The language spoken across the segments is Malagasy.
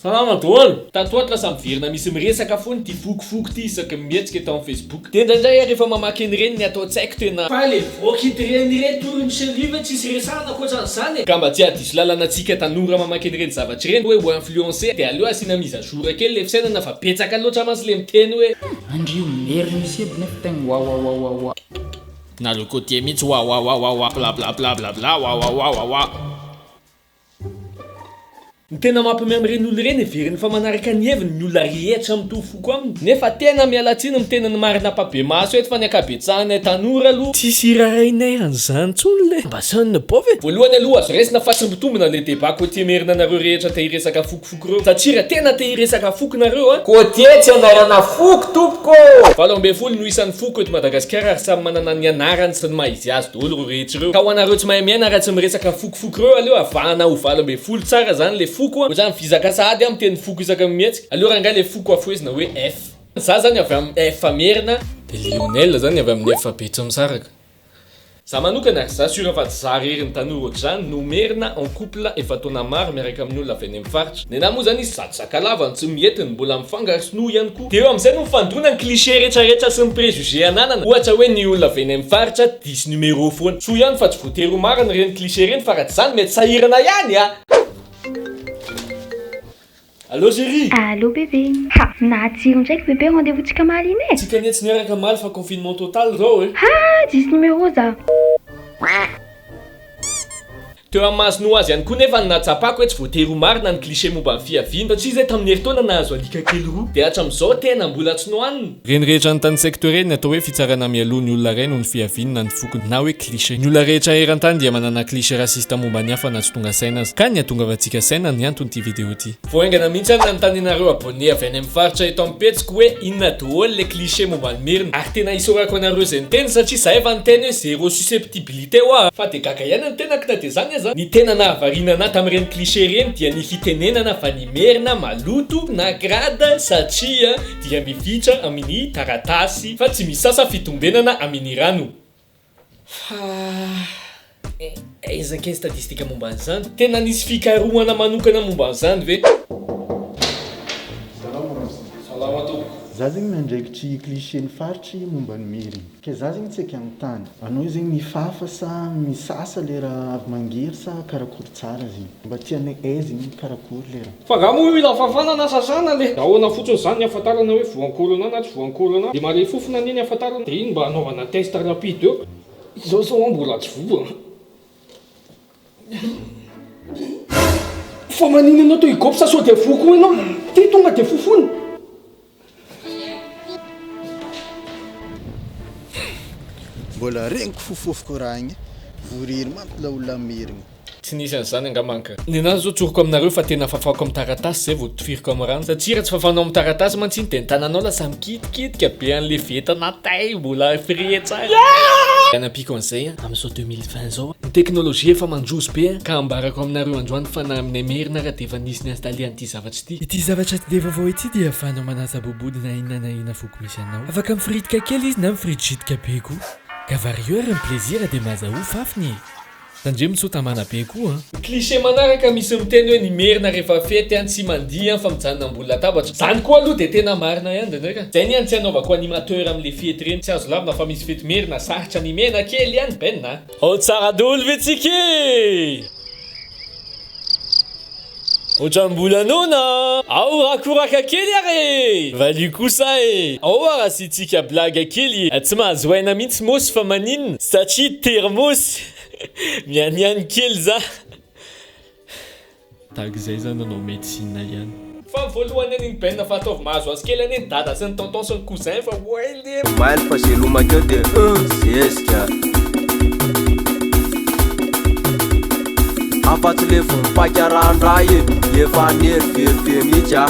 Salama daholo. Tatoatra samy verina misy miresaka foana ty fokofoko ty isaky mihetsika eto amin'ny Facebook. De indraindray rehefa mamaky an'ireny ny atao tsy haiko tena fa le voky idireny ireny torony seliva tsisy resahana ankoatran'izany. Ka mba tsy hadiso lalana antsika tanora mamaky an'ireny zavatra ireny hoe ho influencer de aleo asina mise à jour kely le fisainana fa betsaka loatra mantsy le miteny hoe andrio merina misy eby nefa tegna wa na le côté mihitsy wa bla bla bla bla bla wa. Ny tena mampamay amin'ireny olona ireny veriny fa manaraka ny heviny ny olona rehetra mitovy foko aminy. Nefa tena mialatsiny miteny ny marina pabe maso eto fa ny akabetsahanay tanora aloha tsisy irarainay an'izany tsony le mba sanina bovy. Voalohany aloha azo resina fahatsimbontombona le débat côté merina nareo rehetra te hiresaka fokofoko reo satria tena te hiresaka foko nareo a côté tsy anarana foko tompoko. 12 no isan'ny foko eto Madagasikara ary samy manana ny anarany sy ny maizy azy daholo reo rehetra reo. Ka ho anareo tsy mahay miaina raha tsy miresaka fokofoko reo aleo avahana ho 12 tsara zany le foko ohatrany fizaka sady amin'ny teny foko isaka mihetsika. Aleo raha ngahy le foko afoezina hoe F. Za zany avy amin'ny F merina de Lionel zany avy amin'ny F betsa misaraka. Za manokana ary za sura fa za rery ny tanora ohatr'izany no merina en couple efa taona maro miaraka amin'ny olona avy any amin'ny faritra. Nenahy moa zany izy sady sakalava tsy mientiny mbola mifangaro sinoa ihany koa. De eo amin'izay no mifandona ny cliché rehetrarehetra sy ny préjugé ananana. Ohatra hoe ny olona avy any amin'ny faritra diso numéro foana. Soa ihany fa tsy voatery ho marina ireny cliché ireny fa raha tsy zany mety sahirana ihany a. Allô chérie. Allô bébé. Ha, natsiro ndraiky bébé rendez-vous-tsika maly iny e. Tsika nietsy niaraka maly fa confinement total zao e. Ha, 10 numéro za. Teo amin'ny masino azy ihany koa nefa natsapako hoe tsy voatery ho marina ny cliché momba ny fiaviana satria izay tamin'ny herintaona nahazo alika kely roa de hatramin'izao tena mbola tsy nohanina. Reny rehetra ny tany secteur reny atao hoe fitsarana mialoha ny olona iray noho ny fiaviana ny fokony na hoe cliché. Ny olona rehetra eran-tany dia manana cliché rasista momba ny hafa na tsy tonga saina azy. Ka ny atonga vatsika saina ny anton'ity vidéo ity. Voaingana mihitsy any nanontanianareo abonné avy any amin'ny faritra eto amin'ny petsiko hoe inona daholo le cliché momba ny merina. Ary tena isaorako anareo izay ny teny satria za efa niteny hoe zéro susceptibilité hoa fa de gaga ihany ny tenako na de zany aza. Ny tena nahavariana tamin'ireny cliché reny dia ny fitenenana fa ny merina maloto na grada satria dia mifitra amin'ny taratasy fa tsy misasa fitombenana amin'ny rano. Ezaka statistika momba an'izany. Tena nisy fikarohana manokana momba an'izany ve? Za zegny mandraikitry cliché ny faritry momba ny merina. Ke za zegny tsy eky anontany. Anao zegny mifafa sa misasa le raha avy mangery sa karakory tsara zegny. Mba tianay zegny karakory le raha. Fa gamo mila fafana na sasana le. Ahoana fotsiny zany ny ahafantarana hoe voankolona na tsy voankolona. De mare fofona ny ahafantarana. De iny mba anaovana test rapide eo. Izao sao mbola tsy voa. Fa manino anao to igopy sa sao de foko ianao. Ty tonga de fofona. Mbola regniko fofofoko raha igny. Vorery manko la olona merina. Tsy nisy an'izany angamanka. Nenazy zao tsoroko aminareo fa tena fafako amin'ny taratasy zay vao tifiriko amin'ny rano. Satria raha tsy fafanao amin'ny taratasy mantsiny de ny tananao lasa mikitikitika be an'le vetana tay mbola frie tsara. Anapiko an'izay amin'izao 2020 zao ny teknôlôjia efa mandroso be ka ambarako aminareo androany fa na amin'ny merina raha de efa nisy ny installé an'ity zavatra ity. Ity zavatra tsy de vaovao ity dia ahafahanao manasa bobody na inona foko misy anao. Afaka mifiritika kely izy na mifiritritika be koa. Ka varieur ny plaisir de mazahoa fafiny. Tandre mitsota mana be koa. Cliché manaraka misy miteny hoe ny merina rehefa fety any tsy mandiha fa mijanona ambony latabatra. Zany koa aloha de tena marina ihany ndraika. Zay niany tsy anaovako animateur amin'ny le fety reny tsy azo lavina fa misy fety merina saritra ny mena kely ihany benna. Oh tsara daholo vetsika. Ohatrambola nona. Ao rakoraka kely are. Valy kosa e. Ao ara sy tsika blaga kely. Tsy mahazo aina mihitsy mosy fa maninona satria termosy. Mianiany kely za. Tahaka izay zany anao médecine ihany. Fa voalohany any benna fa ataovy mahazo azy kely any dada sy ny tonton sy ny cousin fa waily. Maily fa selomaka de zesika. Afatsy le vompakarandray efa nervevé mihitsy a.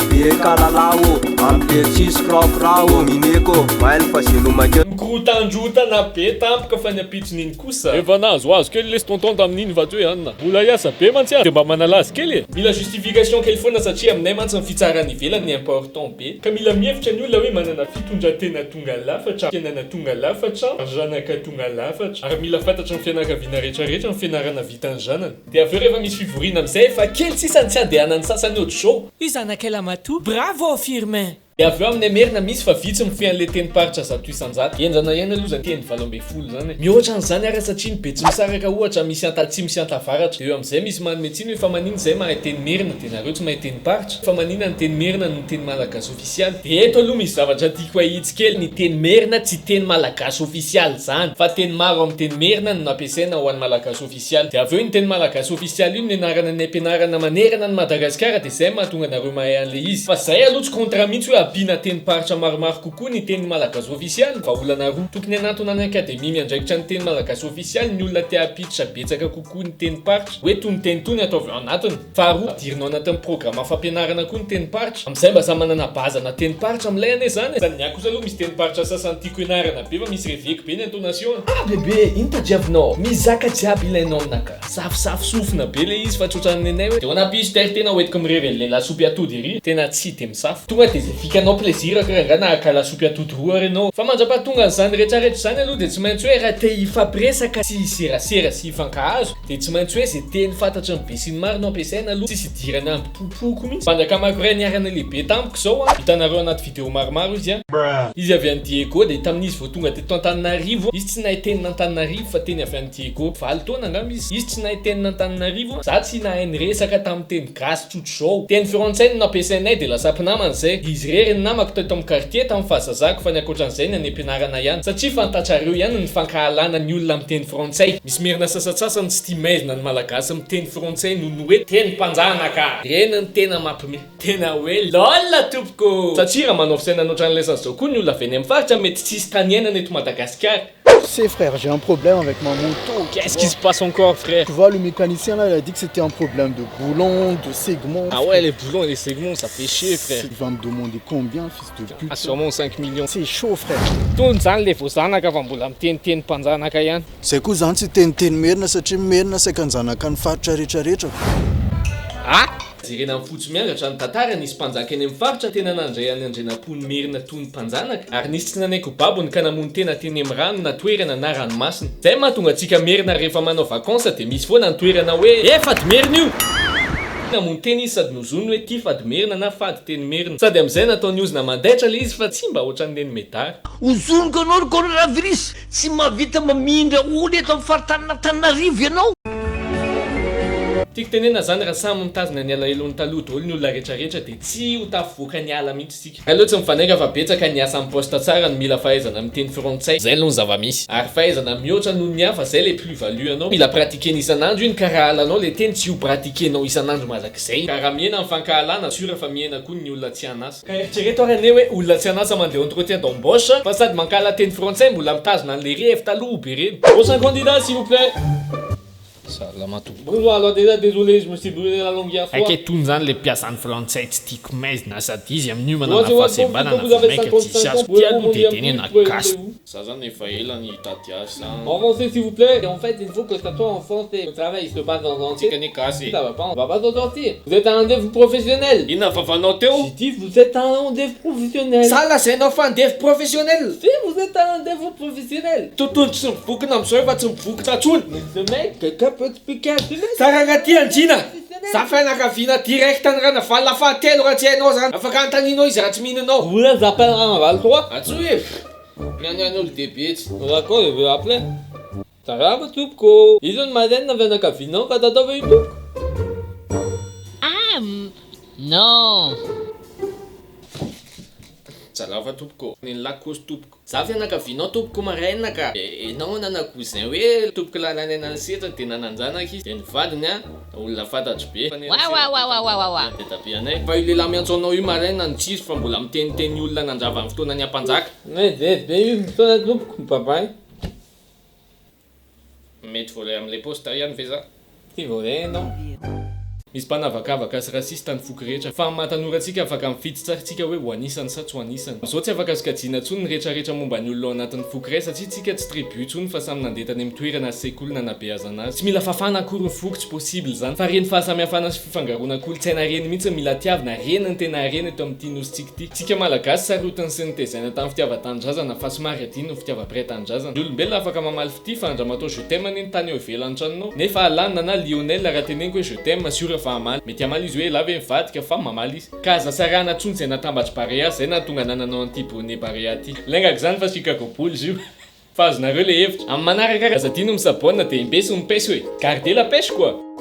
Be kalalao am'le tsisy kraokrao mineko maily fa selomaka. mikorotan-drotana be tampoka fa ny apitson'iny kosa. Efa nazoazo kely lesy tonton tamin'iny va hoe anina. Mbola iasa be mantsy ary de mba manala azy kely. Mila justification kely foana satria aminay mantsy ny fitsarany ivelany ny important be. Ka mila mihevitra ny olona hoe manana fitondran-tena tonga lafatra, fiainana tonga lafatra, zanaka tonga lafatra. Ary mila fantatra ny fianakaviana rehetrarehetra ny fianarana vitan'ny zanany. De avy eo rehefa misy fivoriana amin'izay efa kely sisany tsy andehanan'ny sasany ohatr'izao. Io zanak'aila matoa. Bravo Firmin. De avy eo aminay merina misy fa vitsy mifian'le teny-paritra zato isan-jato. Enjana ihany aloha zany teny 7 zany. Mihoatra an'izany ary satria ny betsy misaraka ohatra misy antatsy misy antavaratra. De eo amin'izay misy manome tsiny hoe fa manino zay mahay teny merina de nareo tsy mahay teny-paritra. Fa manina ny teny merina no teny malagasy ofisialy. De eto aloha misy zavatra tiako ahitsy kely ny teny merina tsy teny malagasy ofisialy zany. Fa teny maro amin'ny teny merina no nampiasaina ho an'ny malagasy ofisialy. De avy eo ny teny malagasy ofisialy io ny anarana ny ampianarana manerana ny Madagasikara de zay mahatonga nareo mahay an'le izy. Fa zay aloha tsy contre mihitsy hoe ampiana teny-paritra maromaro kokoa ny teny malagasy ofisialy. Va olana roa tokony anatona ny akademia miandraikitra ny teny malagasy ofisialy ny olona te hampiditra betsaka kokoa ny teny-paritra. Hoe tony teny tony ataovy ao anatiny. Faharoa dirinao anatin'ny programma fampianarana koa ny teny-paritra. Amin'izay mba samy manana bazana teny-paritra amin'ilay ane zany. Zany ny akosa aloha misy teny-paritra sasany tiako ianarana be fa misy reveky be ny intonation. Ah bebe, ino tadiavinao? Mizaka jiaby ilainao aminaka. Safosafo sofina be le izy fa tsotrany nenay hoe. De ho napisy tery tena hoentiko mirevele lasopy atody ery. Tena tsy de misafo. Tonga de zay fikanao plaisir karaha naka lasopy atody roa renao. Fa mandrapahatonga an'izany rehetrarehetra zany aloha de tsy maintsy hoe raha te hifampiresaka sy serasera sy hifankahazo de tsy maintsy hoe zay teny fantatra ny be sy ny maro no ampiasaina aloha tsisy idirany ampopoko mihitsy. Fandrakamako ray niarana lehibe tampoka zao a. Hitanareo anaty vidéo maromaro izy a. Izy avy any Diego de tamin'izy vao tonga teto Antananarivo. Izy tsy nahay teny n'Antananarivo fa teny avy any Diego. 9 taona angamba izy. Izy tsy nahay teny n'Antananarivo. Za tsy nahay resaka tamin'ny teny gasy tsotro zao. Teny frantsay no nampiasainay de lasa mpinamana zay. Izy rery ny namako teto amin'ny quartier tamin'ny fahazazako fa ny ankoatran'izay ny any ampianarana ihany. Satria fantatrareo ihany ny fankahalana ny olona amin'ny teny frantsay. Misy merina sasatsasany tsy tia maizina ny malagasy amin'ny teny frantsay noho ny hoe teny mpanjanaka. Reny ny tena mampime. Tena hoe lol tompoko. Satria raha manao fisainana ohatran'ilay zao koa ny olona avy any amin'ny faritra mety tsisy tany iainana eto Madagasikara. Tu sais frère, j'ai un problème avec ma moto. Qu'est-ce qui se passe encore frère? Tu vois le mécanicien là, il a dit que c'était un problème de boulons, de segments. Ah ouais, les boulons et les segments, ça fait chier frère. Il va me demander combien, fils de pute. Ah sûrement 5 millions. C'est chaud frère. Tony zany le voazanaka fa mbola miteniteny mpanjanaka ihany. Zay koa zany tsy teniteny merina satria merina saikanjanaka ny faritra rehetrarehetra. Ah! Jerena amin'ny fotsy miangatra ny tantara nisy mpanjaka eny amin'ny faritra tena nandray any andrenam-pony merina toy ny mpanjanaka ary nisy tsy nanaiko babony ka namony tena teny amin'ny rano na toerana na ranomasina. Zay mahatonga antsika merina rehefa manao vakansa de misy foana ny toerana hoe fady merina io. Namony teny izy sady nozony hoe ty fady merina na fady teny merina. Sady amin'izay nataony izy na mandaitra le izy fa tsy mba ohatran'ireny medary. Ozoniko anao coronavirus tsy mahavita mamindra olo eto amin'ny faritan'Antananarivo ianao. Tiako tenena zany raha samy mitazona ny alahelon'ny taloha daholo ny olona rehetrarehetra de tsy ho tafivoaka ny ala mihitsy tsika. Aleo tsy mifanaiky fa betsaka ny asa amin'ny poste tsara ny mila fahaizana miteny frantsay. Zay aloha ny zava-misy. Ary fahaizana mihoatra noho ny hafa zay le plus value anao. Mila pratiquer isan'andro iny ka raha alanao le teny tsy ho pratiquenao isan'andro malak'izay. Ka raha miena amin'ny fankahalana sura fa miena koa ny olona tsy anasa. Ka eritrereto ary ane hoe olona tsy anasa mandeha entretien d'embauche fa sady mankala teny frantsay mbola mitazona an'le rêve taloha be reny. Prochain candidat s'il vous plaît. Bonjour, alors déjà désolé, je me suis brûlé la langue hier soir. Aketony zany le mpiasany frantsay tsy tiako maizina sady izy amin'ny io manana fahasembanana fa maika tsisy azo tia aloha de tenena gasy. Ça zany efa ela ny tady asa. En français s'il vous plaît. Et en fait, il faut que ça soit en français. Le travail se passe en français. Ça va pas, on va pas s'en sortir. Vous êtes un rendez-vous professionnel. Ina fafanao teo. J'ai dit vous êtes un rendez-vous professionnel. Sala c'est un rendez-vous professionnel. Si vous êtes un rendez-vous professionnel. Tontolo tsy mivokona amin'izao efa tsy mivokotra tsony. Ce mec, quelqu'un peut expliquer un peu. Saranga ty anjina. Za fianakaviana direct ny rana valina fahatelo raha tsy hainao zany. Afaka antaninao izy raha tsy mihinanao. Vous appelle un val-3. Atsoe. Niany olo dehibe tsy. D'accord, je vais appeler. Tarava tompoko. Izy ny maraina fianakavianao ka tataova io tompoko. Non. Salava tompoko. Ny lakosy tompoko. Za fianakavianao tompoko maraina ka. Enao nanakousin hoe tompoko lalana ny setra de nananjanaka izy. De ny vadiny a olona fantatro be. Wa. De tabe anay. Fa io lehilahy miantso anao io maraina ny tsisy fa mbola miteniteny olona nanjava amin'ny fotoana ny ampanjaka. Be io fotoana tompoko babay. Mety vola amin'le posta ihany ve za? Ty vola non. misy mpanavakavaka sy rasista ny foky rehetra fa mahatanora antsika afaka mifidy tsara tsika hoe ho anisany sa tsy ho anisany. Zao tsy afaka sokajiana tsony ny rehetrarehetra momba ny olona ao anatin'ny foky ray satria tsika tsy tribu tsony fa samy nandetany amin'ny toerana sekoly na nabeazana azy. Tsy mila fafana akory ny foky, tsy possible zany fa reny fahasamihafana sy fifangaroana kolontsaina reny mihitsy mila tiavina reny ny tena reny eto amin'ity nositsika ity. Tsika malagasy sarotiny sy ny tezaina tamin'ny fitiavan-tanindrazana fa somary adino ny fitiavam-piray-tanindrazana. Ny olombelona afaka mamaly fity fa andramatao je t'aime ny tany eo ivelan'ny tranonao nefa alanina na Lionel raha teneniko hoe je t'aime siora fa hamaly mety hamaly izy hoe lave mivadika fa mamaly izy ka aza sarana tsony zay natambatry barea zay na tonga nananao an'ity bonnet barea ty laingako zany fa Chicago Bulls io fa azonareo le hevitra amin'ny manaraka aza dino misabona de imbesy mipesy hoe garder la pêche quoi.